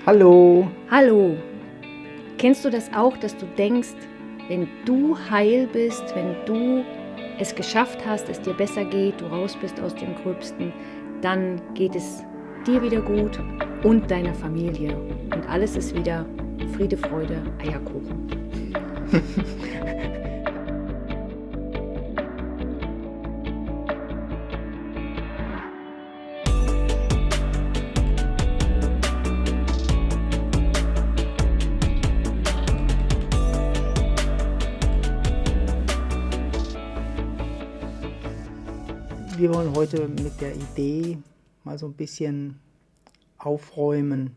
Hallo. Hallo, kennst du das auch, dass du denkst, wenn du heil bist, wenn du es geschafft hast, es dir besser geht, du raus bist aus dem Gröbsten, dann geht es dir wieder gut und deiner Familie und alles ist wieder Friede, Freude, Eierkuchen. Wir wollen heute mit der Idee mal so ein bisschen aufräumen,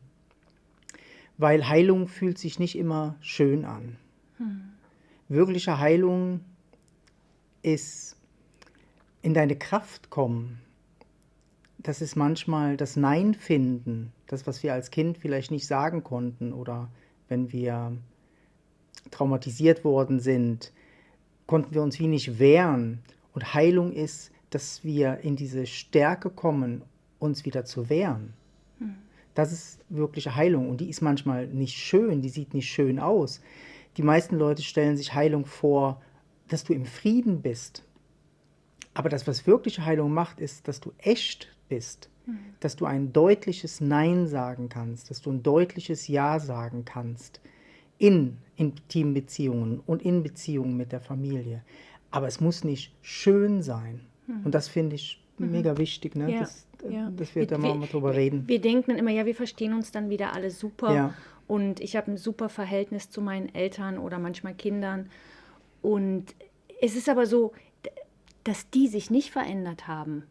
weil Heilung fühlt sich nicht immer schön an. Wirkliche Heilung ist in deine Kraft kommen. Das ist manchmal das Nein finden, das, was wir als Kind vielleicht nicht sagen konnten oder wenn wir traumatisiert worden sind, konnten wir uns wie nicht wehren. Und Heilung ist, dass wir in diese Stärke kommen, uns wieder zu wehren. Das ist wirkliche Heilung und die ist manchmal nicht schön, die sieht nicht schön aus. Die meisten Leute stellen sich Heilung vor, dass du im Frieden bist. Aber das, was wirkliche Heilung macht, ist, dass du echt bist, dass du ein deutliches Nein sagen kannst, dass du ein deutliches Ja sagen kannst in intimen Beziehungen und in Beziehungen mit der Familie. Aber es muss nicht schön sein. Und das finde ich mega wichtig, ne? Ja, Dass wir da mal drüber reden. Wir denken immer, ja, wir verstehen uns dann wieder alle super Ja. und ich habe ein super Verhältnis zu meinen Eltern oder manchmal Kindern. Und es ist aber so, dass die sich nicht verändert haben.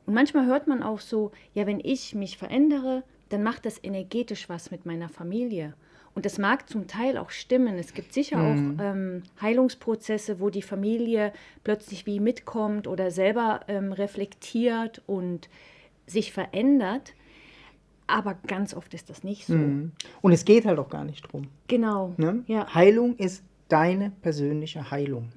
Und manchmal hört man auch so, ja, wenn ich mich verändere, dann macht das energetisch was mit meiner Familie. Und das mag zum Teil auch stimmen. Es gibt sicher auch Heilungsprozesse, wo die Familie plötzlich wie mitkommt oder selber reflektiert und sich verändert. Aber ganz oft ist das nicht so. Und es geht halt auch gar nicht drum. Genau. Ne? Ja. Heilung ist deine persönliche Heilung.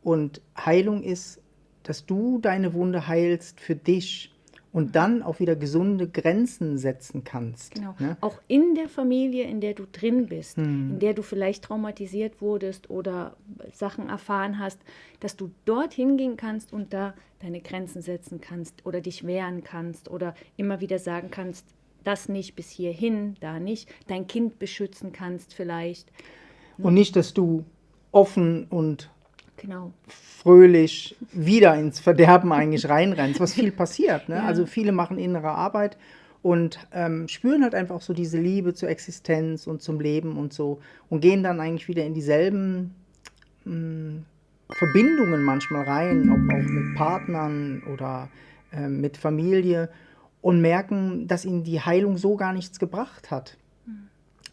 Und Heilung ist, dass du deine Wunde heilst für dich und dann auch wieder gesunde Grenzen setzen kannst. Genau. Ne? Auch in der Familie, in der du drin bist, in der du vielleicht traumatisiert wurdest oder Sachen erfahren hast, dass du dort hingehen kannst und da deine Grenzen setzen kannst oder dich wehren kannst oder immer wieder sagen kannst, das nicht bis hierhin, da nicht, dein Kind beschützen kannst vielleicht. Und nicht, dass du offen und Genau. fröhlich wieder ins Verderben eigentlich reinrennst, was viel passiert. Ne? Ja. Also viele machen innere Arbeit und spüren halt einfach so diese Liebe zur Existenz und zum Leben und so und gehen dann eigentlich wieder in dieselben Verbindungen manchmal rein, ob auch mit Partnern oder mit Familie und merken, dass ihnen die Heilung so gar nichts gebracht hat,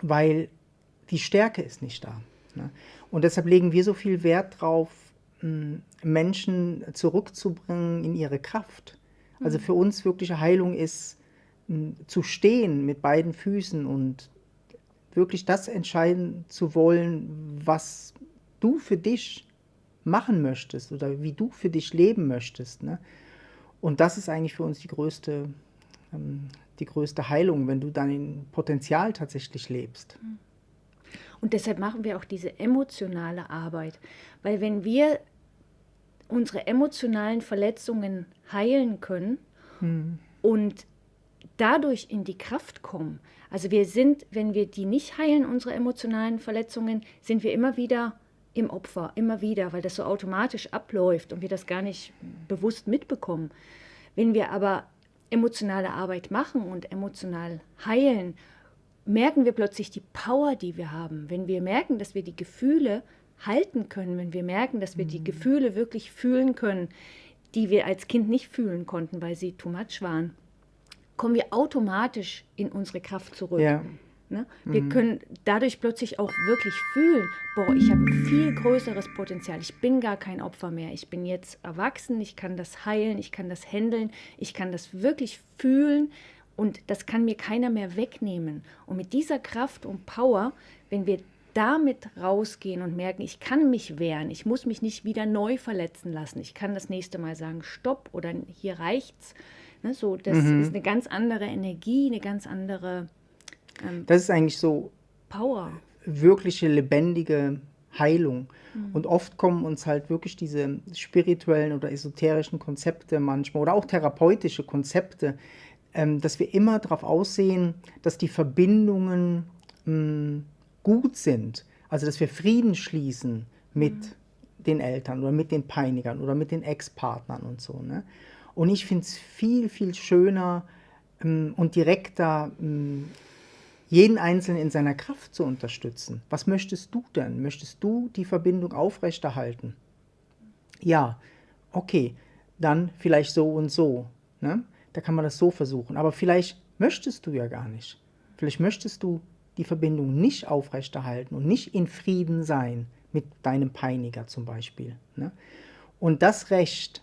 weil die Stärke ist nicht da. Ne? Und deshalb legen wir so viel Wert drauf, Menschen zurückzubringen in ihre Kraft. Also für uns wirkliche Heilung ist, zu stehen mit beiden Füßen und wirklich das entscheiden zu wollen, was du für dich machen möchtest oder wie du für dich leben möchtest. Ne? Und das ist eigentlich für uns die größte Heilung, wenn du dein Potenzial tatsächlich lebst. Und deshalb machen wir auch diese emotionale Arbeit. Weil wenn wir unsere emotionalen Verletzungen heilen können und dadurch in die Kraft kommen, also wir sind, wenn wir die nicht heilen, unsere emotionalen Verletzungen, sind wir immer wieder im Opfer, immer wieder, weil das so automatisch abläuft und wir das gar nicht bewusst mitbekommen. Wenn wir aber emotionale Arbeit machen und emotional heilen, merken wir plötzlich die Power, die wir haben. Wenn wir merken, dass wir die Gefühle halten können, wenn wir merken, dass wir die Gefühle wirklich fühlen können, die wir als Kind nicht fühlen konnten, weil sie too much waren, kommen wir automatisch in unsere Kraft zurück. Ja. Ne? Wir können dadurch plötzlich auch wirklich fühlen, boah, ich habe ein viel größeres Potenzial, ich bin gar kein Opfer mehr, ich bin jetzt erwachsen, ich kann das heilen, ich kann das handeln, ich kann das wirklich fühlen und das kann mir keiner mehr wegnehmen. Und mit dieser Kraft und Power, wenn wir damit rausgehen und merken, ich kann mich wehren, ich muss mich nicht wieder neu verletzen lassen, ich kann das nächste Mal sagen, stopp oder hier reicht's. Ne, so, das ist eine ganz andere Energie, eine ganz andere Das ist eigentlich so Power. wirkliche lebendige Heilung. Und oft kommen uns halt wirklich diese spirituellen oder esoterischen Konzepte manchmal oder auch therapeutische Konzepte, dass wir immer darauf aussehen, dass die Verbindungen gut sind. Also dass wir Frieden schließen mit den Eltern oder mit den Peinigern oder mit den Ex-Partnern und so. Ne? Und ich finde es viel, viel schöner und direkter, jeden Einzelnen in seiner Kraft zu unterstützen. Was möchtest du denn? Möchtest du die Verbindung aufrechterhalten? Ja, okay, dann vielleicht so und so. Ne? Da kann man das so versuchen. Aber vielleicht möchtest du ja gar nicht. Vielleicht möchtest du die Verbindung nicht aufrechterhalten und nicht in Frieden sein mit deinem Peiniger zum Beispiel. Ne? Und das Recht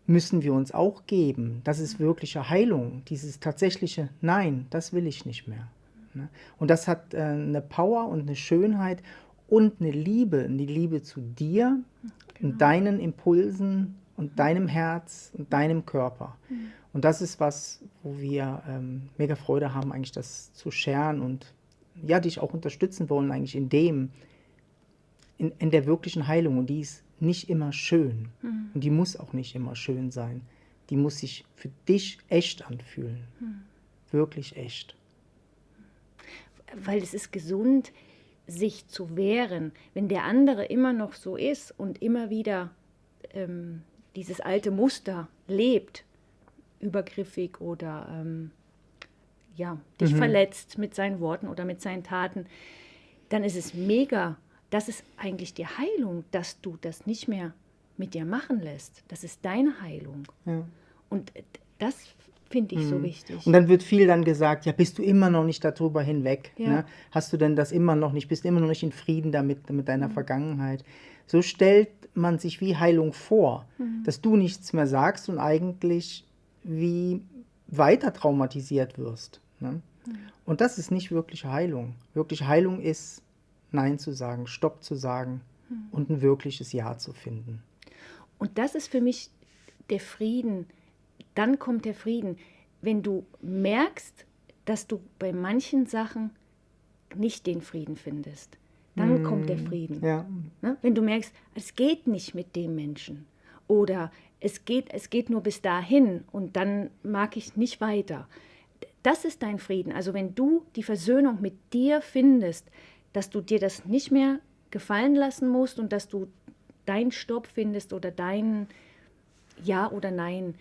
müssen wir uns auch geben. Das ist wirkliche Heilung. Dieses tatsächliche Nein, das will ich nicht mehr. Ne? Und das hat eine Power und eine Schönheit und eine Liebe zu dir und deinen Impulsen und deinem Herz und deinem Körper. Und das ist was, wo wir mega Freude haben, eigentlich das zu scheren und ja, dich auch unterstützen wollen, eigentlich in der wirklichen Heilung. Und die ist nicht immer schön. Und die muss auch nicht immer schön sein. Die muss sich für dich echt anfühlen. Wirklich echt. Weil es ist gesund, sich zu wehren, wenn der andere immer noch so ist und immer wieder dieses alte Muster lebt, übergriffig oder dich verletzt mit seinen Worten oder mit seinen Taten, dann ist es mega. Das ist eigentlich die Heilung, dass du das nicht mehr mit dir machen lässt. Das ist deine Heilung. Ja. Und das finde ich so wichtig. Und dann wird viel dann gesagt, ja, bist du immer noch nicht darüber hinweg? Ja. Ne? Hast du denn das immer noch nicht, bist du immer noch nicht in Frieden damit, mit deiner Vergangenheit? So stellt man sich wie Heilung vor, dass du nichts mehr sagst und eigentlich wie weiter traumatisiert wirst. Ne? Und das ist nicht wirkliche Heilung. Wirkliche Heilung ist, Nein zu sagen, Stopp zu sagen und ein wirkliches Ja zu finden. Und das ist für mich der Frieden. Dann kommt der Frieden, wenn du merkst, dass du bei manchen Sachen nicht den Frieden findest. Dann kommt der Frieden. Ja. Ne? Wenn du merkst, es geht nicht mit dem Menschen oder es geht nur bis dahin und dann mag ich nicht weiter. Das ist dein Frieden. Also wenn du die Versöhnung mit dir findest, dass du dir das nicht mehr gefallen lassen musst und dass du deinen Stopp findest oder dein Ja oder Nein,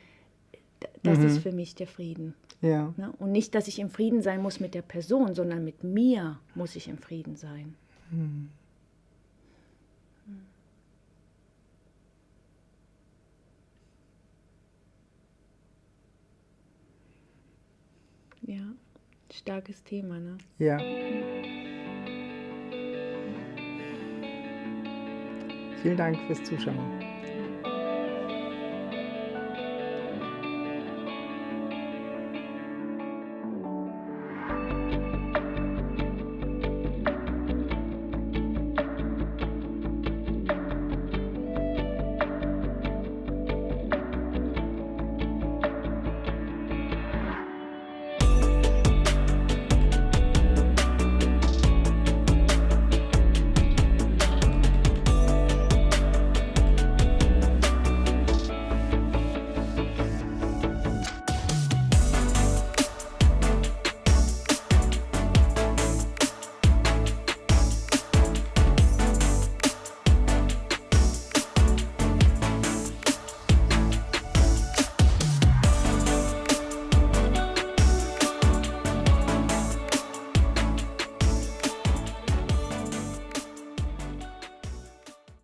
das ist für mich der Frieden. Ja. Ne? Und nicht, dass ich im Frieden sein muss mit der Person, sondern mit mir muss ich im Frieden sein. Ja, starkes Thema, ne? Ja. Vielen Dank fürs Zuschauen.